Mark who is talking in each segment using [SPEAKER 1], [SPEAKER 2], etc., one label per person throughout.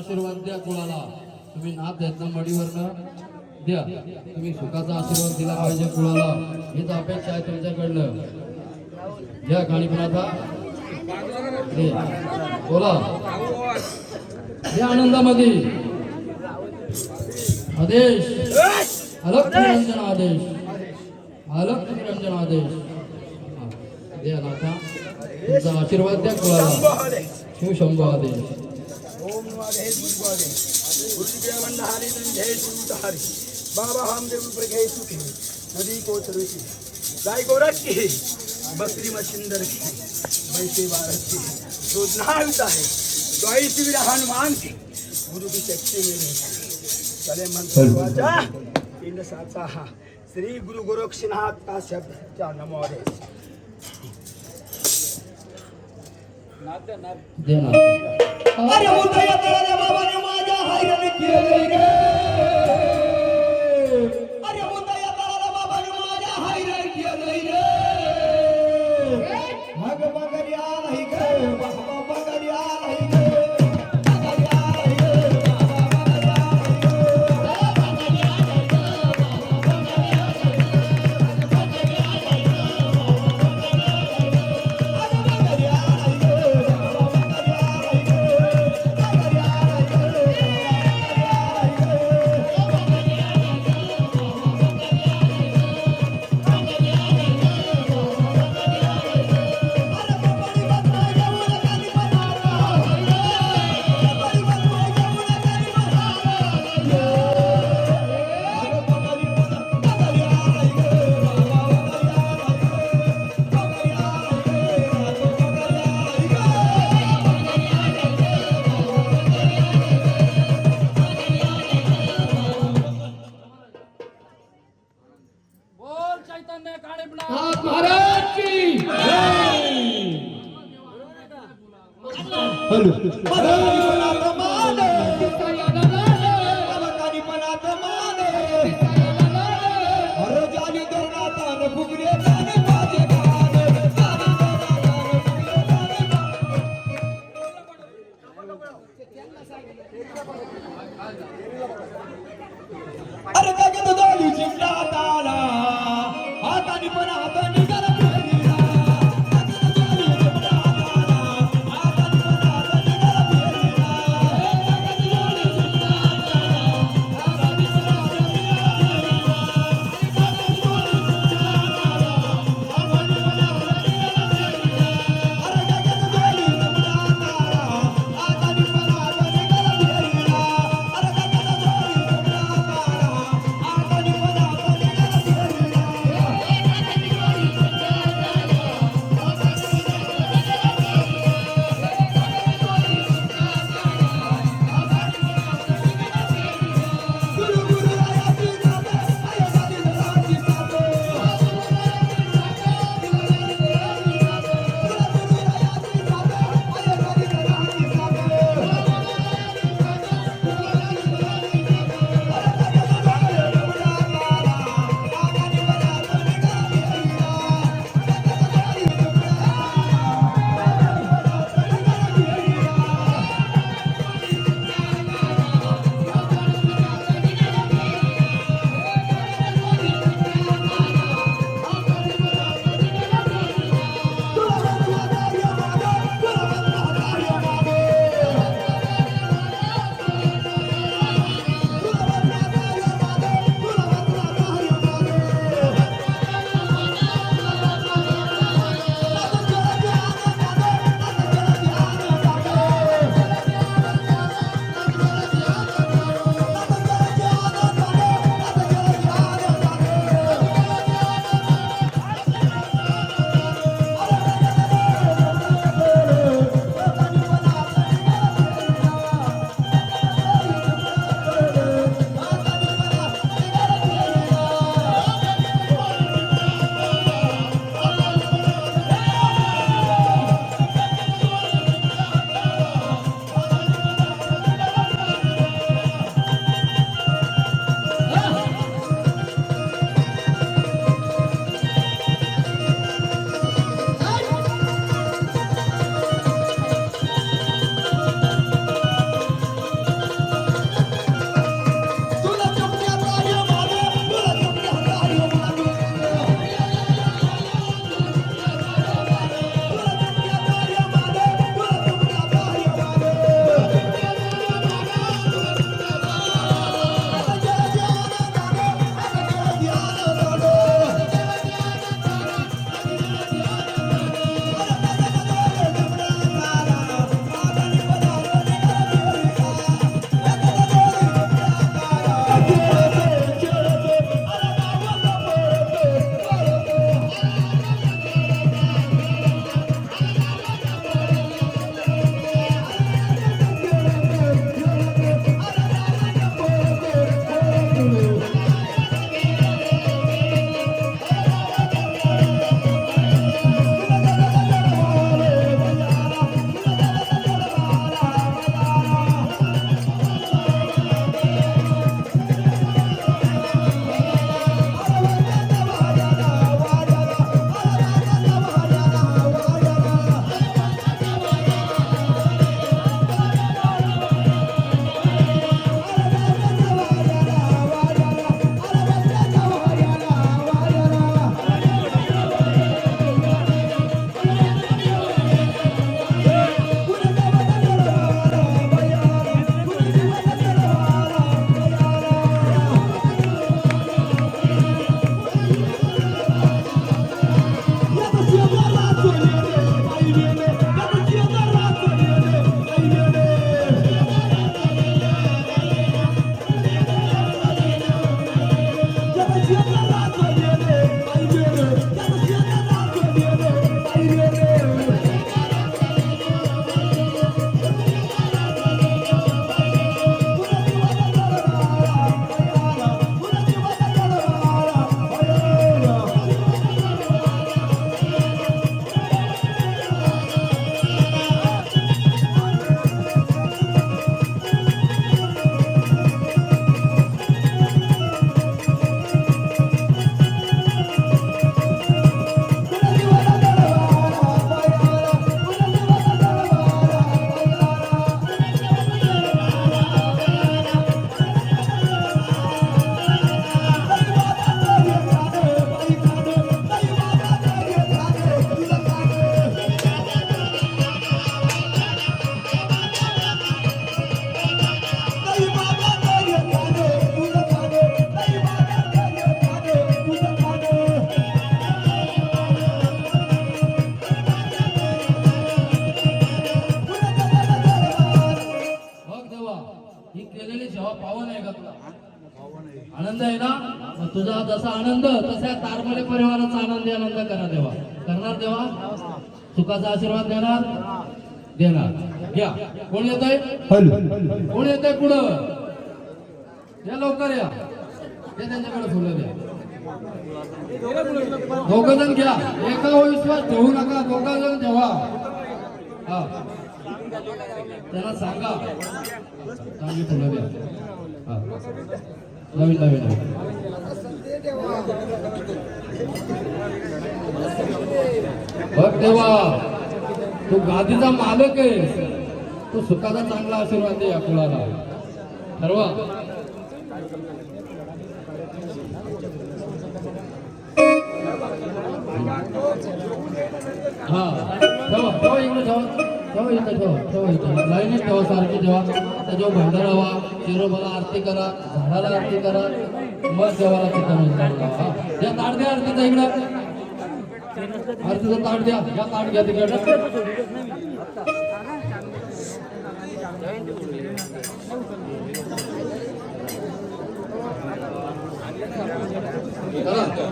[SPEAKER 1] आशीर्वाद द्या कुळाला. तुम्ही नाथ देत ना मडीवरनं द्या. तुम्ही सुखाचा आशीर्वाद दिला पाहिजे कुळाला, हीच अपेक्षा आहे तुमच्याकडनं. घ्या काणीपणाचा बोला या आनंदामध्ये आदेश अलग निरंजन आदेश अलग निरंजन आदेश द्या नाथा. तुमचा आशीर्वाद द्या कुळाला. शिव शंभू आदेश.
[SPEAKER 2] ओम आदेश गुरुवादे गुरुजी मंडहारी जय सुतारी बाबा हमदेव प्रगे सुखी नदी को चरुची गाय गोरख की बकरी मछिंदर की बैसे बारत की रोजनाविता है द्वाई शिविर हनुमान की गुरु की शक्ति में चले मंत्र वाचा इन साचा श्री गुरु गोरक्षनाथ का शब्द चा नमो आदेश
[SPEAKER 1] देना.
[SPEAKER 2] अरे उदय तळाला बाबाने माझ्या हैराण केले रे. अरे उदय तळाला बाबाने माझ्या हैराण केले रे. मग बगरिया नाही ग बाबा बगरिया नाही ग बगरिया नाही ग बाबा बगरिया नाही ग
[SPEAKER 1] बोल चैतन्य काणीपनाथ महाराज की
[SPEAKER 2] अरे जगत दोली चिमटा ताला हातानी पण हातानी गरम फेरीला. जगत दोली चिमटा ताला हातानी पण हातानी गरम फेरीला. जगत दोली चिमटा ताला हातानी पण हातानी गरम फेरीला. जगत दोली चिमटा ताला हातानी पण हातानी गरम फेरीला. अरे जगत दोली चिमटा ताला हातानी पण हातानी गरम फेरीला. अरे जगत दोली चिमटा ताला हातानी पण हातानी गरम फेरीला.
[SPEAKER 1] तुझा जसा आनंद तसा तारमले परिवाराचा आनंद करा देवा. करणार देवा? सुखाचा आशीर्वाद देणार. घ्या. कोण येत आहे? कोण येत आहे पुढं? या लवकर या. ते त्यांच्याकडे फुलं द्या. दोघं जण घ्या. एकावर विश्वास ठेवू नका. दोघं जण ठेवा. हा, त्यांना सांगा चांगली फुलं द्या. हा, नवीन बघ देवा, तू गादीचा मालक आहे. तू सुखाचा चांगला आशीर्वाद दे या कुळाला. ठरवा. हा, ठेवा इकडे ठेवा इथं लाईनीत ठेवा. सारखी ठेवा. त्याच्यावर भंडारा व्हा. शिरोबाला आरती करा. झाडाला आरती करा. मग देवाला चिकन द्या. ताट द्या आरतीचा इकडं. आरतीचं ताट द्या. या ताट घ्या तिकडं.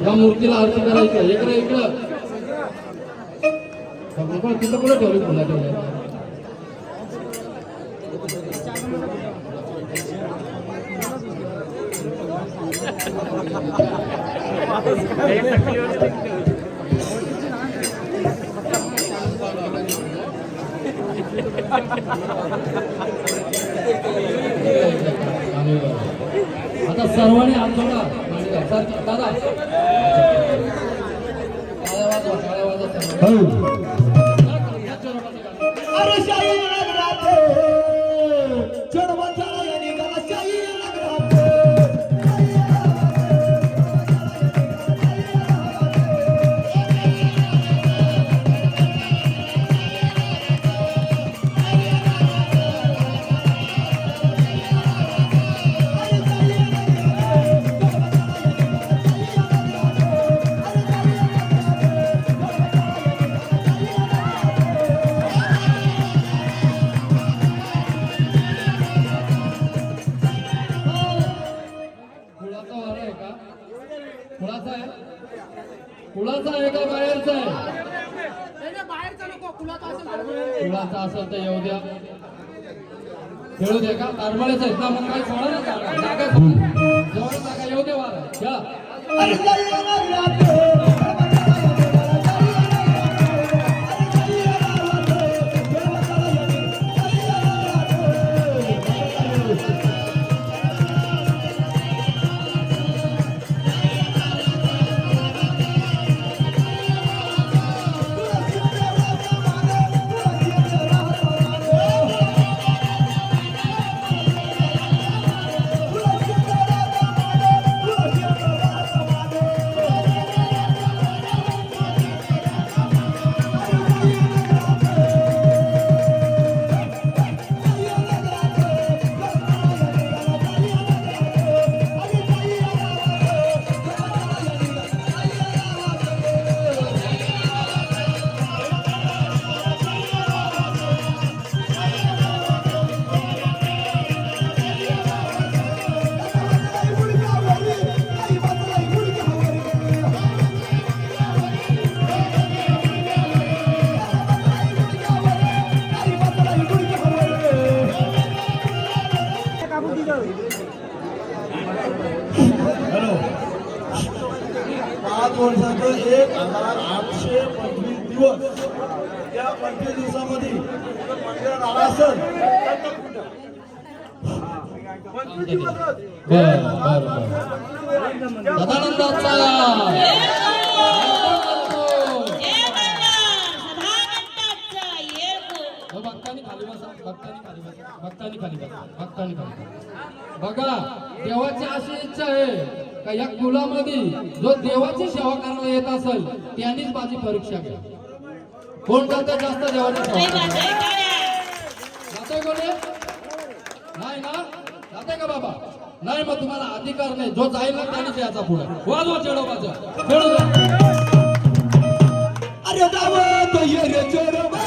[SPEAKER 1] या मूर्तीला आरती करायचं. इकडं तिथं कुठं ठेवली फुला ठेवल्या? आता सर्वांनी हात जोडा. दादा टाळ्या वाजवा.
[SPEAKER 2] अरे शाही नगरात चढवताला या निघाला शाही नगरात.
[SPEAKER 1] कुळाचा आहे का बाहेरचा आहे? कुळाचा असेल तर येऊ द्या. खेळू दे का? तारमळ्याचा आहेत ना, मग काही सोडा ना. जागा जेवढं जागा येऊ दे वारा. घ्या.
[SPEAKER 2] अरे शाही नगरात हॅलो 5 वर्षाचं 1825 दिवस. त्या 25 दिवसामध्ये मंदिर आला असेल
[SPEAKER 1] सदानंदाचा भक्तांनी खाली बसा. भक्तांनी खाली बसा. बघा, देवाची अशी इच्छा आहे का या कुलामध्ये जो देवाची सेवा करायला येत असेल त्यांनीच माझी परीक्षा घ्या. कोण करते जास्त देवाची सेवा? जातोय कोणी? नाही ना? जाते का बाबा? नाही, मग तुम्हाला अधिकार नाही. जो जाईल ना त्यानेच याचा पुढे वाजवा चढवाचा. खेळू द्या.
[SPEAKER 2] अरे दावत ये रे चोरबा.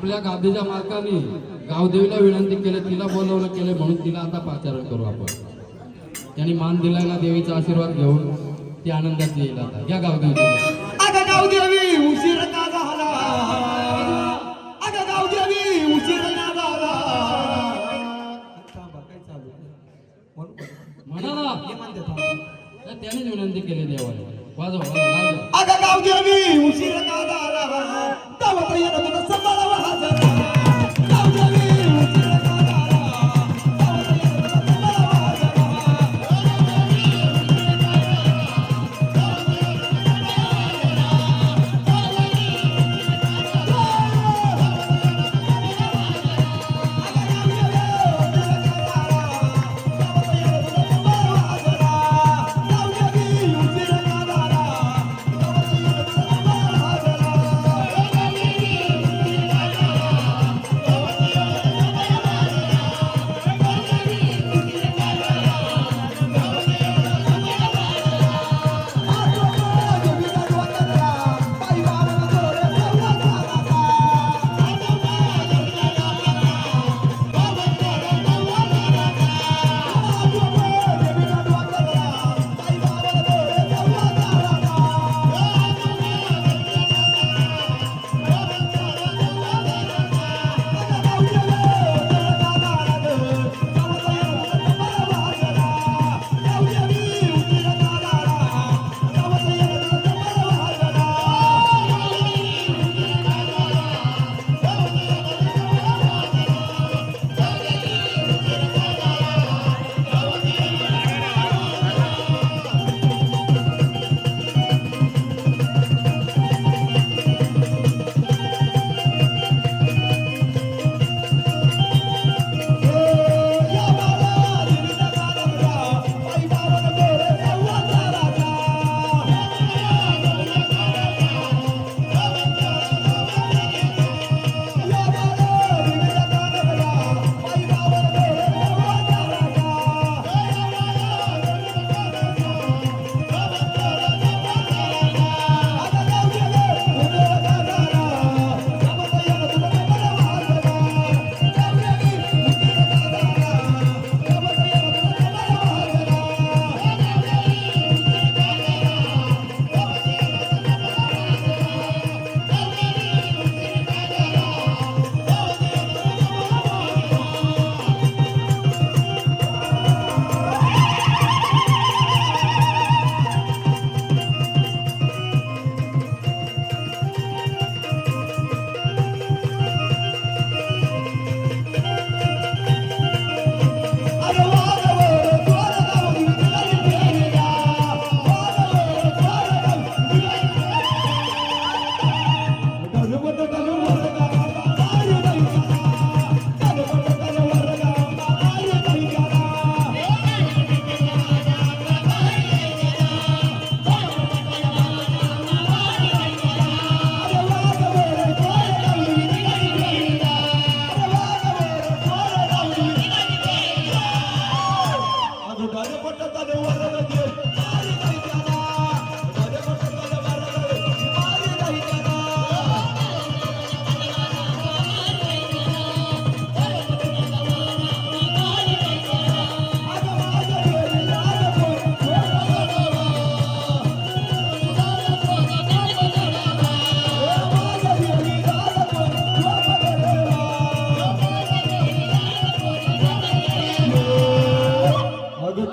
[SPEAKER 1] आपल्या गादीच्या मालकाने गावदेवीला विनंती केली, तिला बोलवलं केलं म्हणून तिला आता पाचारण करू आपण. त्यांनी मान दिलाय ना, देवीचा आशीर्वाद घेऊन ती आनंदात येईल आता. या गावदेवी.
[SPEAKER 2] अगं गावदेवी उशीर का झाला, अगं गावदेवी उशीर का झाला. थांबा, काय चालू
[SPEAKER 1] म्हणा ना,
[SPEAKER 2] हे म्हणते थांबा.
[SPEAKER 1] त्यानेच विनंती केली देवाला. वाजवा वाजवा.
[SPEAKER 2] अगं गावदेवी उशीर का झाला, दावत येणं तुझं संभाळा वाजरा. गावदेवी उशीर का झाला, दावत येणं तुझं संभाळा वाजरा. अगं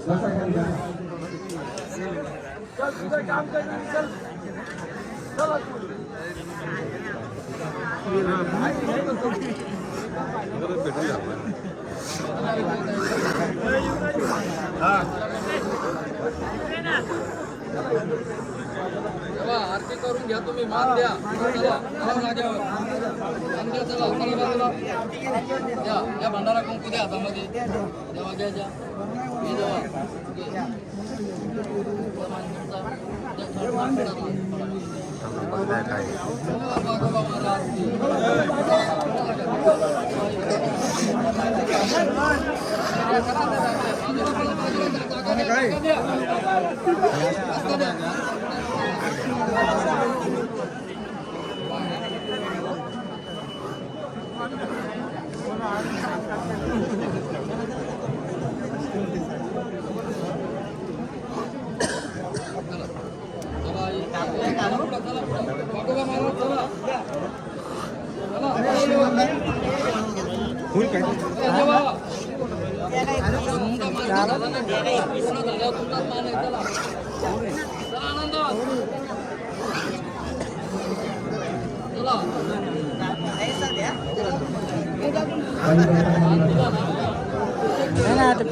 [SPEAKER 2] बसा खाली बसा.
[SPEAKER 1] चला आरती करून घ्या तुम्ही मान द्या चला चला जागेवर मान द्या चला चला बाजूला द्या या भंडारा कुंकू द्या हातामध्ये देवा घ्यायच्या हे देवा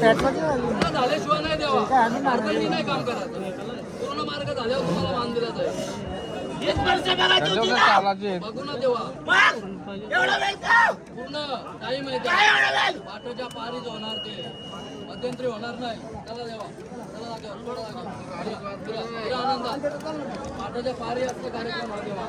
[SPEAKER 1] झाल्याशिवाय नाही द्यावा मार्गाने नाही काम करायचं पूर्ण मार्ग झाल्यावर तुम्हाला मान दिला जाईल बघू ना देवा पूर्ण टाइम आहे पाठच्या पारीच होणार ते मध्यंतरी होणार नाही चला देवा चला जागेवर थोडा जागेवर आनंदात पाठच्या पारी असते कार्यक्रम हा देवा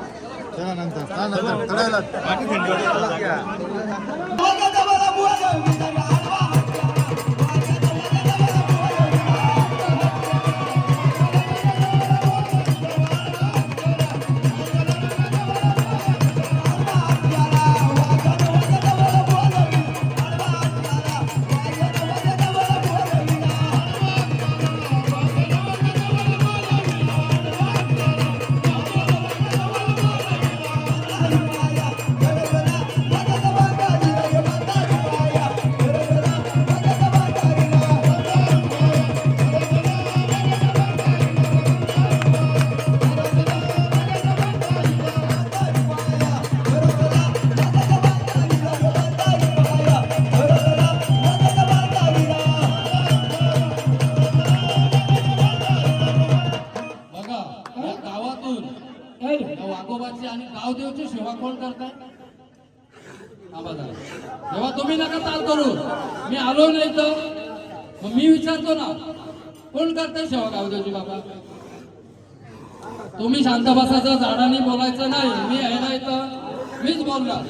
[SPEAKER 1] वाघोबाची आणि गावदेवची सेवा कोण करताय तेव्हा तुम्ही नका ताल करू मी आलो नाही तर मग मी विचारतो ना कोण करताय सेवा गावदेवची बाबा तुम्ही शांत बसायचं झाडांनी बोलायचं नाही मी आहे नाही तर मीच बोलणार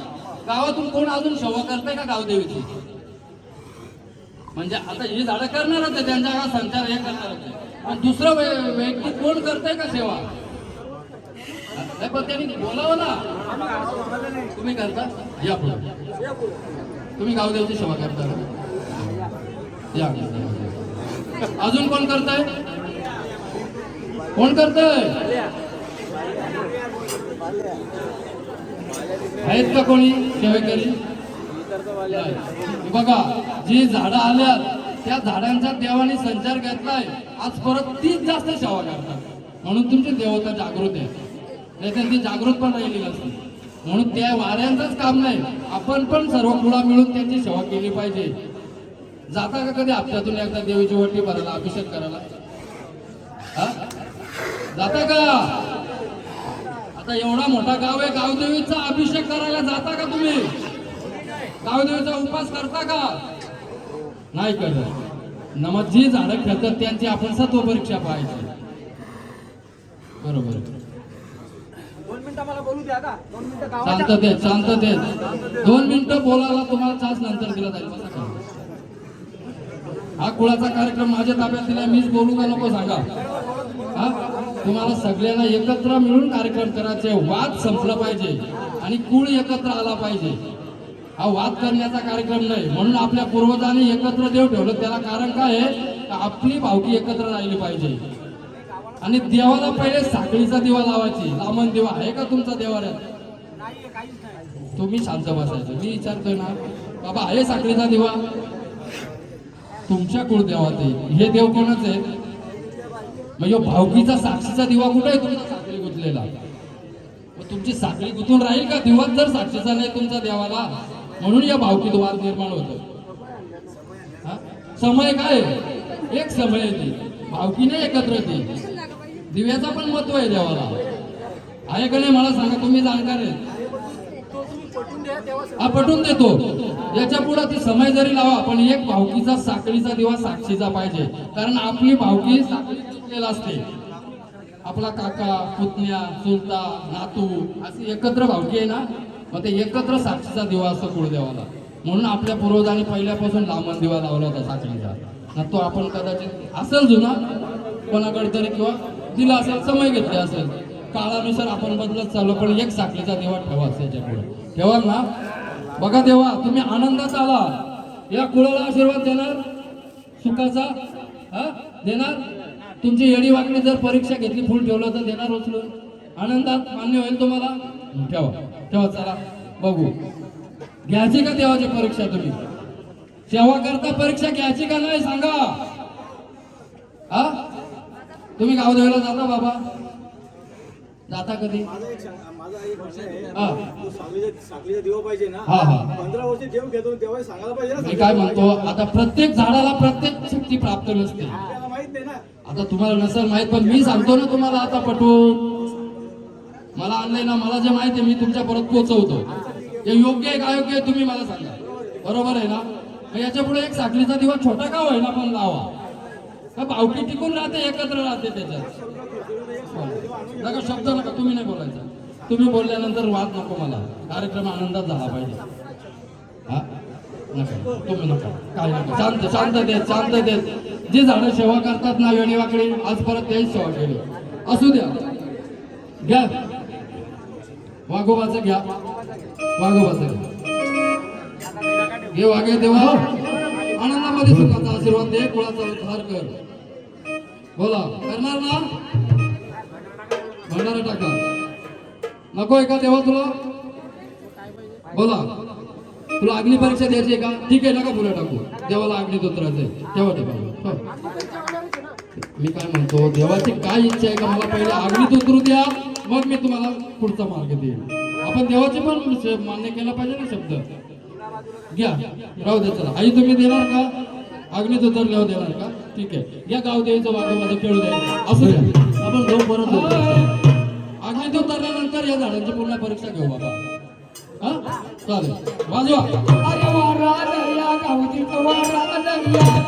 [SPEAKER 1] गावातून कोण अजून सेवा करताय का गावदेवीची म्हणजे आता ही झाडं करणारच आहे त्यांच्या गावात संचार हे करणारच आहे पण दुसरं व्यक्ती कोण करताय का सेवा पण त्यांनी बोलावं ना तुम्ही करता या पुढे तुम्ही गावदेवची सेवा करता या अजून कोण करताय कोण करताय आहेत का कोणी सेवेकरी बघा जी झाडं आल्यात त्या झाडांचा देवाने संचार घेतलाय आज परत तीच जास्त सेवा करतात म्हणून तुमची देवता जागृत आहे नाही ती जागृत पण राहिली नसती म्हणून त्या वाऱ्यांचंच काम नाही आपण पण सर्व कुळा मिळून त्यांची सेवा केली पाहिजे जाता का कधी हप्त्यातून एकदा देवीची वटी भरायला अभिषेक करायला जाता का आता एवढा मोठा गाव आहे गावदेवीचा अभिषेक करायला जाता का तुम्ही गावदेवीचा उपास करता का नाही करत नमत जी झाडं खेळतात त्यांची आपण सत्व परीक्षा पाहायची बरोबर शांततेत शांततेत 2 मिनिटं बोलायला तुम्हाला चान्स नंतर दिला जाईल हा कुळाचा कार्यक्रम माझ्या ताब्यात दिला मीच बोलू का नको सांगा हा तुम्हाला सगळ्यांना एकत्र मिळून कार्यक्रम करायचे वाद संपला पाहिजे आणि कुळ एकत्र आला पाहिजे हा वाद करण्याचा कार्यक्रम नाही म्हणून आपल्या पूर्वजांनी एकत्र देव ठेवलं त्याला कारण काय आहे आपली भावकी एकत्र राहिली पाहिजे आणि देवाला पहिले साखळीचा दिवा लावायची लांबण दिवा आहे का तुमचा देवाऱ्यात तुम्ही शांत बसायचं मी विचारतोय ना बाबा आहे साखळीचा दिवा तुमच्या कुळदेवाचे हे देव कोणाचे आहेत? म्हणजे भावकीचा साक्षीचा दिवा कुठे आहे तुमचा साखळी गुंतलेला? मग तुमची साखळी गुंतून राहील का दिवाच जर साक्षीचा नाही तुमचा देवाला? म्हणून या भावकीत वाद निर्माण होतो. हा? समय काय आहे? एक समय आहे ती भावकीने एकत्र ती दिव्याचा पण महत्व आहे देवाला. आहे का नाही मला सांगा, तुम्ही जाणकार आहे. हा पटून देतो. याच्या पुढे ती समय जरी लावा पण एक भावकीचा साखळीचा दिवा साक्षीचा पाहिजे. कारण आपली भावकी साखळी गुंतलेला असते. आपला काका, पुतण्या, चुलता, नातू अशी एकत्र भावकी आहे ना, मग ते एकत्र साक्षीचा दिवा असतो कुळदेवाला. म्हणून आपल्या पूर्वजांनी पहिल्यापासून लांबण दिवा लावला होता साखळीचा. ना तो आपण कदाचित असेल जुना कोणाकडे तरी किंवा दिला असेल, समय घेतले असेल, काळानुसार आपण बदलत चाललो. पण एक साखळीचा दिवा ठेवा त्याच्या पुढे ठेवा ना. बघा देवा, तुम्ही आनंदात आला, या कुळाला आशीर्वाद देणार सुखाचा? हा देणार? तुमची येडी वाकडी जर परीक्षा घेतली फुल ठेवलं तर देणार उचलून? आनंदात मान्य होईल तुम्हाला? ठेवा ठेवा. चला बघू, घ्यायची का देवाची परीक्षा? तुम्ही सेवा करता परीक्षा घ्यायची का नाही सांगा? हा तुम्ही गावदेवाला जाता बाबा? जाता कधी?
[SPEAKER 2] माझा एक वर्ष आहे.
[SPEAKER 1] हा.
[SPEAKER 2] तो साखळीचा दिवा पाहिजे ना.
[SPEAKER 1] हा हा
[SPEAKER 2] 15 वर्ष देव घेतो तेव्हा सांगायला पाहिजे ना.
[SPEAKER 1] मी काय म्हणतो, आता प्रत्येक झाडाला प्रत्येक शक्ती प्राप्त नसते.
[SPEAKER 2] आपल्याला माहित नाही ना.
[SPEAKER 1] आता तुम्हाला नसेल माहित पण मी सांगतो ना तुम्हाला आता पटवून. मला आणलंय ना, मला जे माहिती आहे मी तुमच्या परत पोहोचवतो. हे योग्य आहे का अयोग्य आहे तुम्ही मला सांगा. बरोबर आहे ना? मग याच्या पुढे एक साखळीचा दिवा छोटा का होईना पण लावा. का भावकी टिकून राहते, एकत्र राहते त्याच्यात. नका शब्द नका, तुम्ही नाही बोलायचं. तुम्ही बोलल्यानंतर वाद नको. मला कार्यक्रम आनंदात झाला पाहिजे. हा नका, तुम्ही नका, काय नका. शांत शांत देत शांत देत. जी झाडं सेवा करतात ना वेणी वाकडी, आज परत तेच सेवा केली. असू द्या, घ्या वाघोबाचं घ्या, वाघोबाचं घ्या. हे वाघे देवा, आनंदामध्ये सुखाचा आशीर्वाद दे, कुळाचा उद्धार कर. बोला, करणार ना? भंडारा टाका. नको आहे का देवा तुला? बोला, तुला अग्नी परीक्षा द्यायची आहे का? ठीक आहे, नका फुलं टाकू. देवाला अग्नीत उतरायचंय तेव्हा ठेवा. मी काय म्हणतो, देवाची काय इच्छा आहे का मला पहिले अग्नीत उतरू द्या, मग मी तुम्हाला पुढचा मार्ग देईन. आपण देवाचे पण मान्य केला पाहिजे ना शब्द. घ्या, राहू दे. चला आई, तुम्ही देणार का? अग्नीत उतरल्यावर देणार का? ठीक आहे, घ्या. गाव द्यायचं, वाघोबाचं खेळू द्या, असू द्या. आपण जाऊ परत. अग्नीत उतरल्यानंतर या झाडांची पूर्ण परीक्षा घेऊ बाबा. हा चालेल, वाजवा.
[SPEAKER 3] अरे वारा दर्या गावतीच वारा दर्या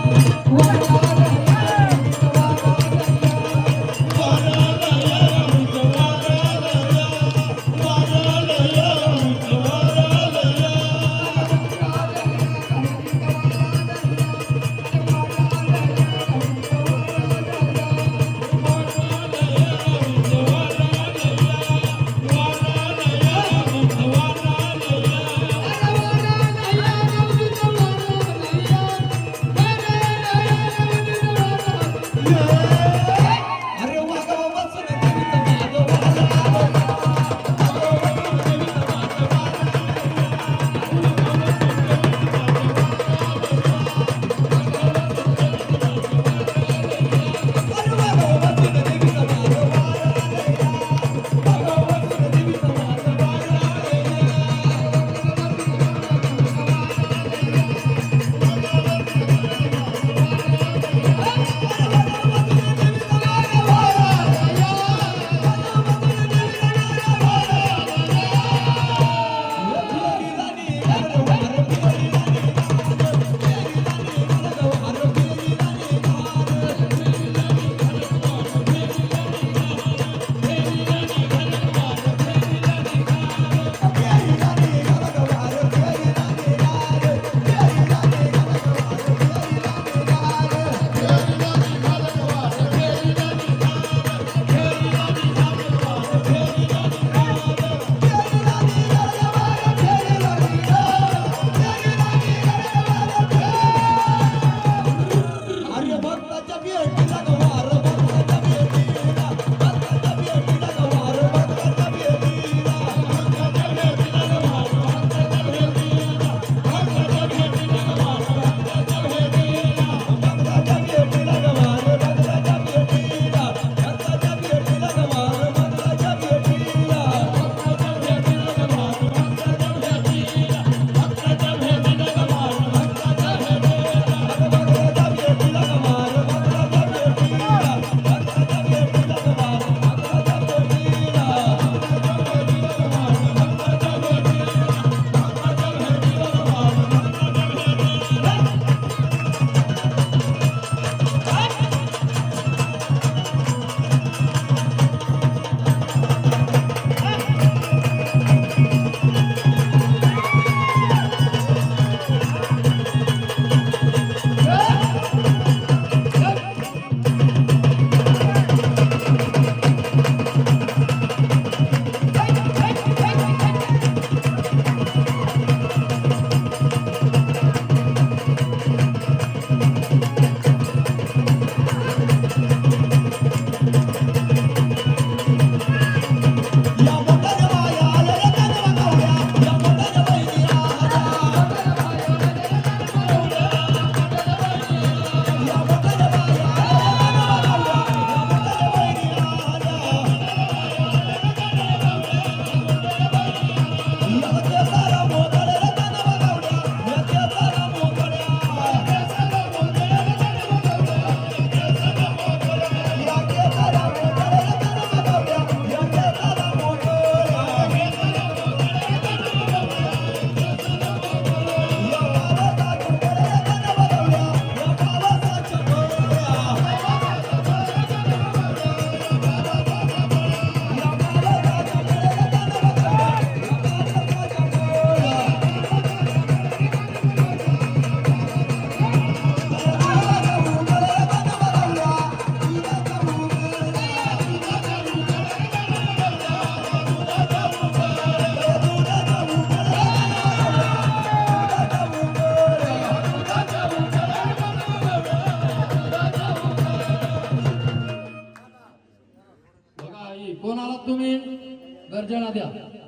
[SPEAKER 1] गर्जना द्या.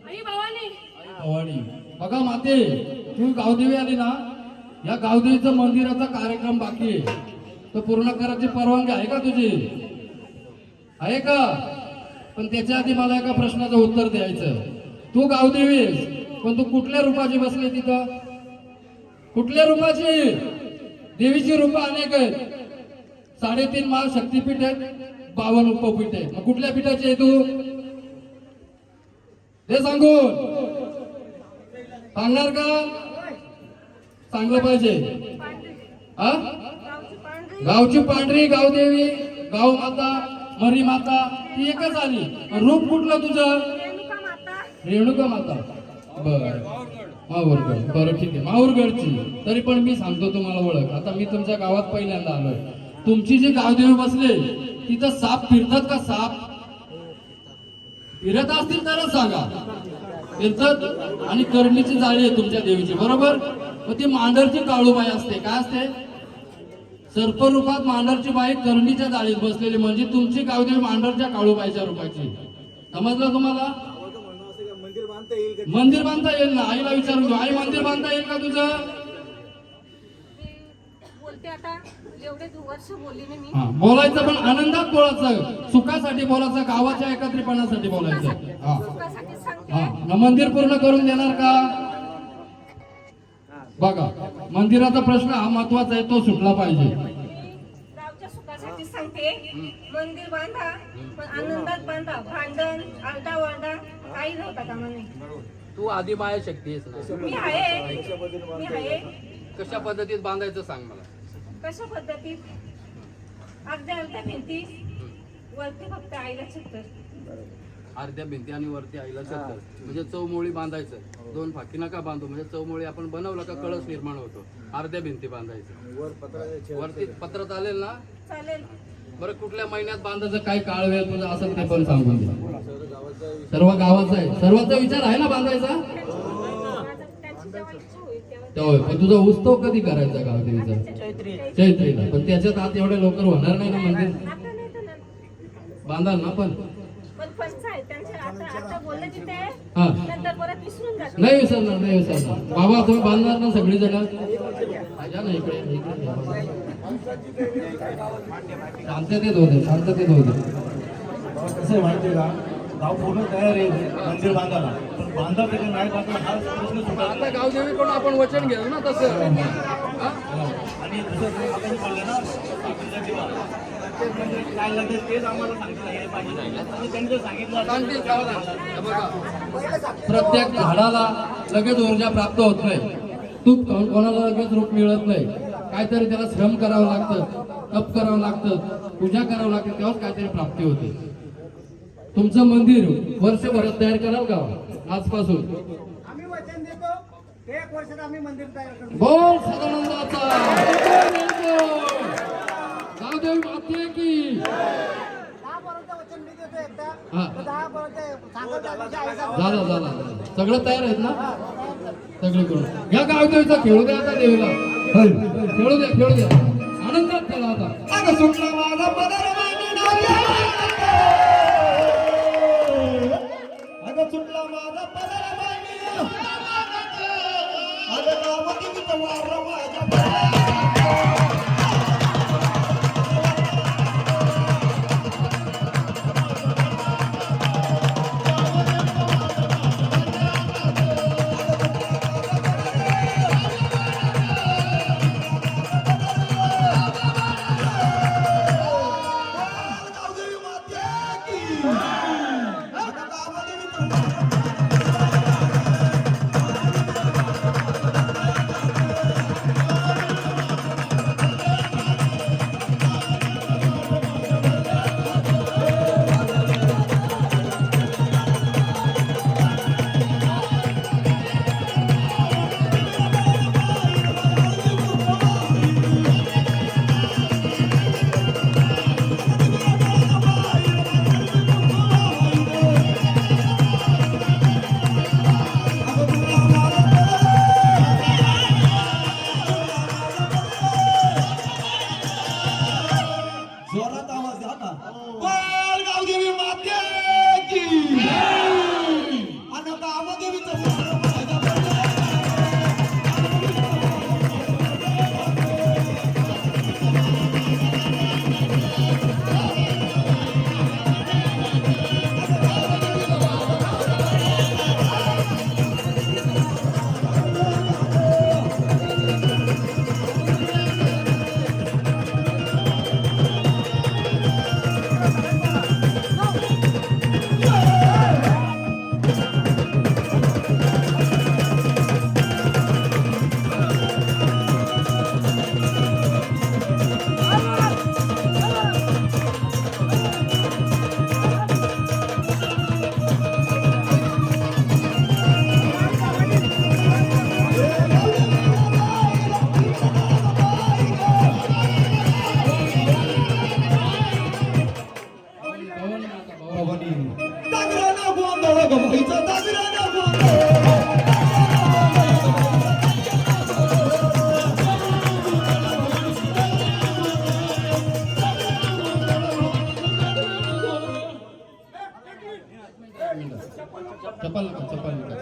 [SPEAKER 4] आई भवानी.
[SPEAKER 1] भवानी. बघा माते, तू गावदेवी आली ना, या गावदेवीचं मंदिराचा कार्यक्रम बाकी आहे, तो पूर्ण करायची परवानगी आहे का तुझी? आहे का? पण त्याच्या आधी मला एका प्रश्नाचं उत्तर द्यायचं. तू गावदेवी आहेस, पण तू कुठल्या रूपाची बसली तिथं? कुठल्या रूपाची? देवीची रूप अनेक आहेत. 3.5 महाशक्तीपीठ आहेत, 52 उपपीठ आहेत. मग कुठल्या पीठाची आहे तू? हे सांगून सांगणार का? सांगलं पाहिजे. हा? गावची पांढरी गावदेवी, गाव माता, मरी माता ती एकच आली. रूप कुठलं तुझं? रेणुका माता. बर, माहूरगड. बरं ठीक आहे, माहूरगडची. तरी पण मी सांगतो तुम्हाला ओळख. आता मी तुमच्या गावात पहिल्यांदा आलोय. तुमची जी गावदेवी बसले तिथं साप फिरतात का? साप फिरत असतील तरच सांगा. फिरतात. आणि करडीची जाळी आहे तुमच्या देवीची, बरोबर? मग ती मांडरची काळूबाई असते. काय असते? सर्परूपात मांडरची बाई करडीच्या जाळीत बसलेली, म्हणजे तुमची गावदेवी मांडरच्या काळूबाईच्या रूपाची. समजलं तुम्हाला? मंदिर बांधता येईल ना? आईला विचारून घेऊ. आई, मंदिर बांधता येईल का तुझं?
[SPEAKER 4] बोलते आता, एवढे वर्ष बोलली नाही मी.
[SPEAKER 1] हा, बोलायचं पण आनंदात बोलायचं, सुखासाठी बोलायचं, गावाच्या एकत्रितपणासाठी बोलायचं. हा
[SPEAKER 4] सुखासाठी सांगते.
[SPEAKER 1] हा. न मंदिर पूर्ण करून देणार का? बघा, मंदिराचा प्रश्न हा महत्वाचा आहे, तो सुटला पाहिजे.
[SPEAKER 4] गावच्या सुखासाठी सांगते. मंदिर बांधा, पण आनंदात बांधा. भांडण, आरडाओरडा काही नव्हता का म्हणे.
[SPEAKER 1] तू आधी माया शक्ती आहेस ना.
[SPEAKER 4] मी आहे, मी आहे.
[SPEAKER 1] कशा पद्धतीत बांधायचं सांग मला.
[SPEAKER 4] कशा पद्धतीत? अर्ध्या अर्ध्या भिंती, वरती फक्त आईला छत्तर.
[SPEAKER 1] अर्ध्या भिंती आणि वरती आईला छत्तर, म्हणजे चौमोळी बांधायचं. 2 फाकी नका बांधू, म्हणजे चौमोळी आपण बनवलं का कळस निर्माण होतो. अर्ध्या भिंती बांधायचं. वरती पत्र चालेल ना?
[SPEAKER 4] चालेल.
[SPEAKER 1] बरं, कुठल्या महिन्यात बांधायचं, काय काळ वेळ तुझं असं ते पण सांगून दे. सर्व गावाचा आहे, सर्वांचा विचार आहे ना बांधायचा?
[SPEAKER 4] त्यांची जेव्हा इच्छा होईल तेव्हा.
[SPEAKER 1] तेव्हा पण तुझा उत्सव कधी करायचा गावदेवीचा? चैत्रीला. पण त्याच्यात आत एवढ्या लवकर होणार नाही ना मंदिर.
[SPEAKER 4] आता नाही तर नंतर.
[SPEAKER 1] बांधाल ना? पण
[SPEAKER 4] पंच आहे त्यांचे. आता बोलले तिथे,
[SPEAKER 1] हा,
[SPEAKER 4] नंतर परत विसरून जाते.
[SPEAKER 1] नाही विसरणार, नाही विसरणार. बाबा तुम्ही बांधणार ना सगळी जण? या ना इकडे, इकडे या बाबा. शांततेत होते, शांततेत होते.
[SPEAKER 2] कसं आहे माहितीये का, गाव पूर्ण तयार आहे मंदिर बांधायला, पण बांधायचं का नाही बांधलं हा प्रश्न सुटला.
[SPEAKER 1] आता गावदेवी कोण आपण वचन घेऊ ना तसं. हा?
[SPEAKER 2] आणि दुसरं आपण बोललं ना, आपल्याला दिवा. ते म्हणजे काय लागेल तेच आम्हाला सांगितलं हे पाहिजे. आणि त्यांनी जर सांगितलं
[SPEAKER 1] सांगतील गावाला. हे बघा, प्रत्येक झाडाला लगेच ऊर्जा प्राप्त होत नाही. तूप कोणाला लगेच रूप मिळत नाही. काहीतरी त्याला श्रम करावं लागतं, तप करावं लागतं, पूजा करावं लागतं, तेव्हाच काहीतरी प्राप्ती होते. तुमचं मंदिर वर्षभरात तयार कराल का आजपासून?
[SPEAKER 5] आम्ही वचन देतो, 1 वर्षात आम्ही मंदिर तयार करतो.
[SPEAKER 1] बोल सदानंदाचा. गावदेवी माते की.
[SPEAKER 5] 10 पर्यंत वचन मी देतो एकदा.
[SPEAKER 1] हा.
[SPEAKER 5] तर 10 पर्यंत सांगत आहे तुमच्या आईचा.
[SPEAKER 1] झालं झालं, सगळं तयार आहेत ना? सगळी करून या गावदेवीचा खेळू द्या आता देवीला. खेळू द्या, खेळू द्या, आनंदात खेळा आता.
[SPEAKER 2] अगं सुटला माझा पदर अगं सुटला माझा पदर अगं गावात वार माझ्या
[SPEAKER 1] चप्पल नका.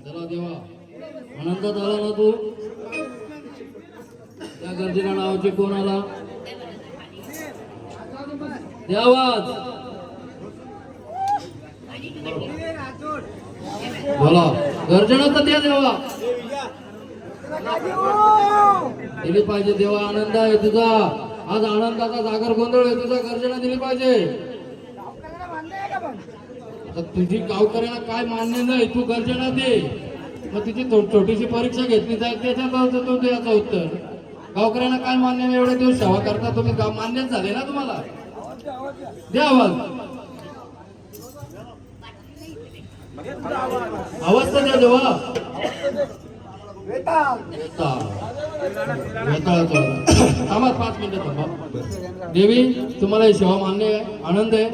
[SPEAKER 1] चला देवा, आनंदात आला ना तू? त्या गर्दीला नावाचे कोण आला? दे आवाज. बोला, गर्जना तर द्या देवा. दिली पाहिजे देवा. आनंद आहे तुझा आज, आनंदाचा जागर गोंधळ आहे तुझा. गर्जना दिली पाहिजे. आता तुझी गावकऱ्यांना काय मान्य नाही, तू गर्जना दे. मग तिची छोटीशी परीक्षा घेतली जाईल, त्याच्यात तो द्यायचं उत्तर. गावकऱ्यांना काय मान्य नाही, एवढे दिवस सेवा करता तुम्ही, मान्यच झाले ना तुम्हाला. द्या आवाज. आवाज तर द्या देवा. थांबा 5 मिनिटं थांबा. देवी, तुम्हाला ही सेवा मान्य आहे? आनंद आहे?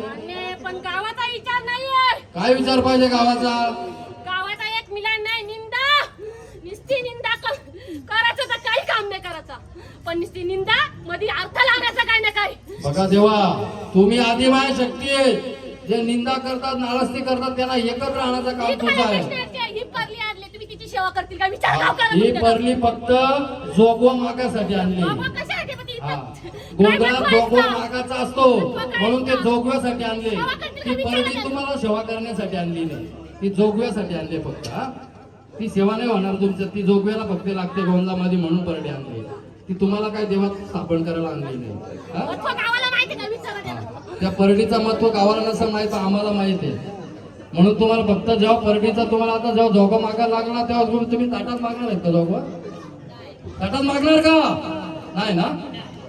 [SPEAKER 6] पण गावाचा विचार नाहीये.
[SPEAKER 1] काय विचार पाहिजे गावाचा?
[SPEAKER 6] गावाचा एक मिला नाही. निंदा, नुसती निंदा करायचं तर काही काम नाही करायचं, पण नुसती निंदा मध्ये अर्थ लावण्याचा काही ना काही.
[SPEAKER 1] बघा देवा, तुम्ही आदिमाय शक्ती आहे. जे निंदा करतात नाराजगी करतात त्यांना एकत्र आणायचं काम
[SPEAKER 6] ही
[SPEAKER 1] तुझं
[SPEAKER 6] काय
[SPEAKER 1] आहे.
[SPEAKER 6] प्रश्न आहे? ही परली आणली तुम्ही तिची सेवा करतील का विचार गाव करा
[SPEAKER 1] ही
[SPEAKER 6] तुम्ही
[SPEAKER 1] परली फक्त जोगवा मागासाठी आणली
[SPEAKER 6] बाबा कशासाठी पण ती
[SPEAKER 1] हा.
[SPEAKER 6] काय
[SPEAKER 1] गोंधळात
[SPEAKER 6] बनवायचं?
[SPEAKER 1] जोगवा मागाचा असतो म्हणून ते जोगव्यासाठी आणले
[SPEAKER 6] सेवा करतील का
[SPEAKER 1] ती
[SPEAKER 6] विचारा
[SPEAKER 1] परडी
[SPEAKER 6] त्यांना.
[SPEAKER 1] तुम्हाला सेवा करण्यासाठी आणली नाही ती जोगव्यासाठी आणली फक्त हा ती सेवा नाही होणार तुमच्या ती जोगव्याला फक्त लागते गोंधळामध्ये म्हणून परडी आणली ती तुम्हाला काय देवात स्थापन करायला आणली नाही हा?
[SPEAKER 6] महत्त्व गावाला माहिती का विचारा त्याला.
[SPEAKER 1] त्या परडीचा महत्व गावाला नसं माहित आम्हाला माहित आहे म्हणून तुम्हाला फक्त जेव्हा परडीचा तुम्हाला आता जेव्हा जोगा मागायला लागला तेव्हा तुम्ही ताटात मागणार आहेत का जोगा ताटात मागणार का नाही ना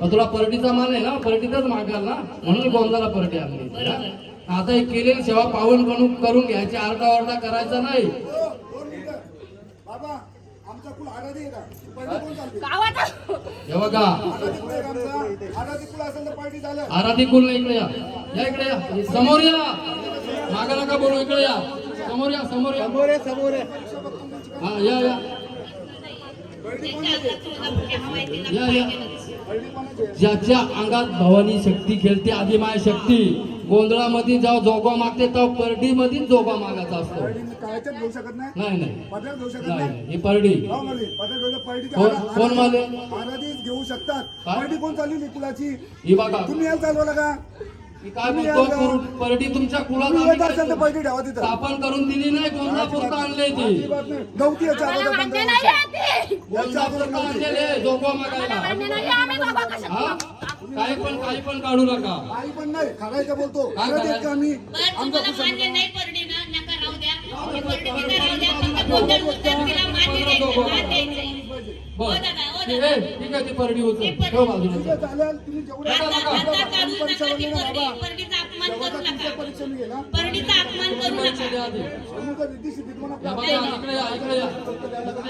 [SPEAKER 1] मग तुला परडीचा मान आहे ना परडीतच मागाल ना म्हणून गोंधाला परडी आणली हा? आता ही केलेली सेवा पावन करून घ्यायची आरडाओरडा करायचा नाही
[SPEAKER 5] बाबा आमचा कुल आराधी आहे का पहिले कोण चालते
[SPEAKER 6] गावाचा
[SPEAKER 1] हे बघा
[SPEAKER 5] आराधी कुल आहे का आमचा आराधी कुल असेल तर पार्टी झालं
[SPEAKER 1] आराधी कुल नाही इकडे या इकडे या समोर या मागा नका बोलू इकडे या समोर या समोर या
[SPEAKER 5] समोर आहे
[SPEAKER 1] हा या या या या ज्याच्या अंगात भवानी शक्ती खेळते आदिमाय शक्ती गोंधळामध्ये जेव्हा जोगवा मागते तेव्हा परडीमध्ये जोगवा मागायचा असतो
[SPEAKER 5] कायच्यात घेऊ शकत नाही
[SPEAKER 1] नाही नाही
[SPEAKER 5] पदर घेऊ शकत
[SPEAKER 1] नाही
[SPEAKER 5] नाही
[SPEAKER 1] ही परडी
[SPEAKER 5] हो माली पदर घेऊ पार्टी
[SPEAKER 1] कोण माले
[SPEAKER 5] आराधीच घेऊ शकतात
[SPEAKER 1] काय?
[SPEAKER 5] पार्टी कोण चालली कुलाची
[SPEAKER 1] ही बघा
[SPEAKER 5] तुम्ही याल चालवला का
[SPEAKER 1] ही काय बोलतो परडी तुमच्या कुळात
[SPEAKER 5] तुम्ही येत
[SPEAKER 1] आम्ही
[SPEAKER 5] असाल तर
[SPEAKER 1] काय
[SPEAKER 5] पार्टी ठेवा तिथं
[SPEAKER 1] स्थापन करून दिली नाही गोंधळापुरतं आणले ती
[SPEAKER 5] अजिबात नाही. गवती याच्या
[SPEAKER 6] मला
[SPEAKER 5] अगोदर
[SPEAKER 6] मान्य
[SPEAKER 5] पंधरा
[SPEAKER 6] नाही
[SPEAKER 5] वर्ष.
[SPEAKER 6] आहे ते.
[SPEAKER 1] गोंधळापुरतं आणलेले जोगवा
[SPEAKER 6] मला
[SPEAKER 1] मागायला
[SPEAKER 6] मान्य नाही आहे, आम्ही बाबा कशा
[SPEAKER 1] हा काही पण काढू नका
[SPEAKER 5] काही पण नाही खायचं बोलतो
[SPEAKER 1] काय
[SPEAKER 5] खरं देत का आम्ही
[SPEAKER 7] बरं,
[SPEAKER 5] आमचा
[SPEAKER 7] तुम्हाला
[SPEAKER 5] कुशल
[SPEAKER 7] मान्य नाही परडी ना नका राहू द्या ती परडी तिथे राहू द्या फक्त गोंधळ उचल तिला मान्य द्यायचं मान द्यायचं हो
[SPEAKER 1] बर
[SPEAKER 7] दादा हो
[SPEAKER 1] ठीक
[SPEAKER 7] दादा
[SPEAKER 1] आहे ठीक आहे ती परडी उचल ठेव बाजूला
[SPEAKER 5] चालेल तुम्ही जेवढं
[SPEAKER 7] आता काढू
[SPEAKER 5] परीक्षा
[SPEAKER 7] नका ती
[SPEAKER 5] वगैरे
[SPEAKER 7] परडी
[SPEAKER 5] बाबा
[SPEAKER 7] परडीचा अपमान
[SPEAKER 5] जेव्हा
[SPEAKER 7] करू
[SPEAKER 5] तुमच्या
[SPEAKER 7] नका
[SPEAKER 5] परीक्षा मी गेला
[SPEAKER 7] परडीचा अपमान करू
[SPEAKER 1] परीक्षा
[SPEAKER 7] नका
[SPEAKER 1] द्या आधी.
[SPEAKER 5] तुम्ही तर रिद्धी सिद्धी तुम्हाला
[SPEAKER 1] या
[SPEAKER 5] प्राप्त
[SPEAKER 1] बघा,
[SPEAKER 5] आहे ना.
[SPEAKER 1] इकडे या इकडे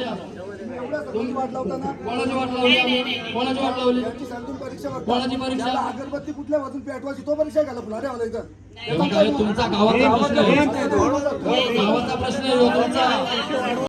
[SPEAKER 1] या
[SPEAKER 5] तुम्ही एवढ्या सगळी वाट लावताना
[SPEAKER 1] कोणाची वाट लावली आम्ही? कोणाची वाट लावली
[SPEAKER 5] यांची सांगून परीक्षा बघता.
[SPEAKER 1] कोणाची परीक्षा?
[SPEAKER 5] याला अगरबत्ती कुठल्या वाजून पेटवायची तो परीक्षा घाला पुन्हा रे मला इथं
[SPEAKER 1] हे बघा, हे तुमचा गावाचा प्रश्न आहे गावाचा प्रश्न आहे ह्यो तुमचा